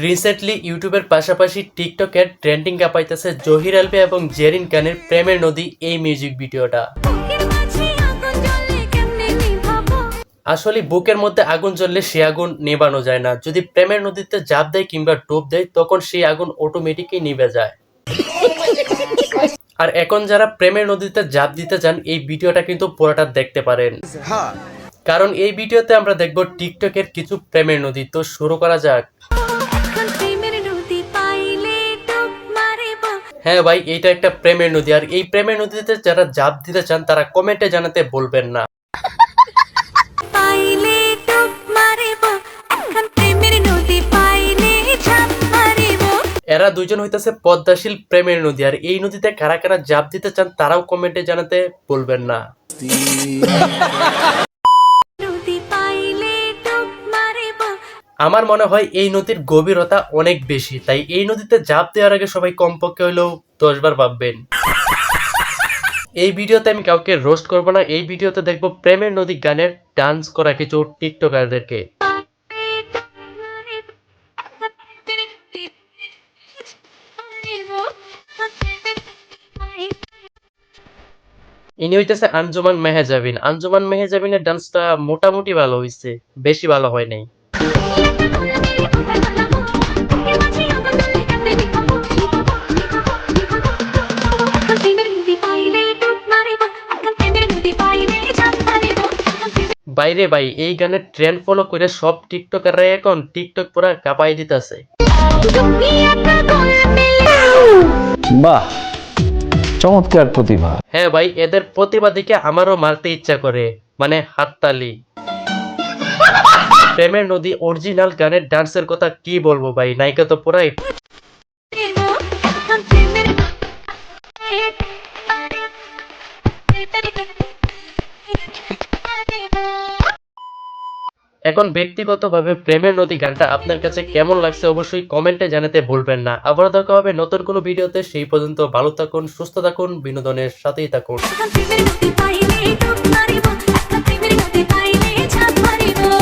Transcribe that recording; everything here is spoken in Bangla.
রিসেন্টলি ইউটিউবের পাশাপাশি টিকটকের ট্রেন্ডিং কাঁপাইতেছে জহির আলভি এবং জেরিন খানের প্রেমের নদী এই মিউজিক ভিডিওটা। আসলে বুকের মধ্যে আগুন জ্বললে সে আগুন নেভানো যায় না, যদি প্রেমের নদীতে ঝাঁপ দেয় কিংবা ডুব দেয় তখন সেই আগুন অটোমেটিকই নিভে যায়। আর এখন যারা প্রেমের নদীতে ঝাঁপ দিতে চান এই ভিডিওটা কিন্তু পুরোটা দেখতে পারেন, কারণ এই ভিডিওতে আমরা দেখব টিকটকের কিছু প্রেমের নদী। তো শুরু করা যাক। হ্যাঁ ভাই, এইটা একটা প্রেমের নদী, আর এই প্রেমের নদীতে যারা ঝাঁপ দিতে চান তারা কমেন্টে জানাতে বলবেন না। এরা দুইজন হইতেছে পদ্মাশীল প্রেমের নদী, আর এই নদীতে কারা কারা ঝাঁপ দিতে চান তারাও কমেন্টে জানাতে বলবেন না। আমার মনে হয় এই নদীর গভীরতা অনেক বেশি, তাই এই নদীতে ঝাঁপ দেওয়ার আগে সবাই কমপক্ষে হইলেও 10 বার ভাববেন। এই ভিডিওতে আমি কাউকে রোস্ট করবো না, এই ভিডিওতে দেখবো প্রেমের নদী গানের ডান্স করা কিছু টিকটকারদেরকে। ইনি হইতেছে আঞ্জুমান মেহজাবিন। আঞ্জুমান মেহজাবিনের ডান্সটা মোটামুটি ভালো হয়েছে, বেশি ভালো হয় নাই। বাইরে ভাই, এই গানের ট্রেন্ড ফলো করে সব টিকটকাররা এখন টিকটক পুরা কাঁপাই দিতেছে। বাহ, চমৎকার প্রতিভা। হ্যাঁ ভাই, এদের প্রতিভা দেখে আমারও মারতে ইচ্ছা করে, মানে হাততালি। প্রেমের নদী অরিজিনাল গানের ডান্সের কথা কি বলবো ভাই, নায়িকা তো পুরাই। এখন ব্যক্তিগতভাবে প্রেমের নদী গানটা আপনার কাছে কেমন লাগছে অবশ্যই কমেন্টে জানাতে ভুলবেন না। আবার দেখা হবে নতুন কোনো ভিডিওতে, সেই পর্যন্ত ভালো থাকুন, সুস্থ থাকুন, বিনোদনের সাথেই থাকুন।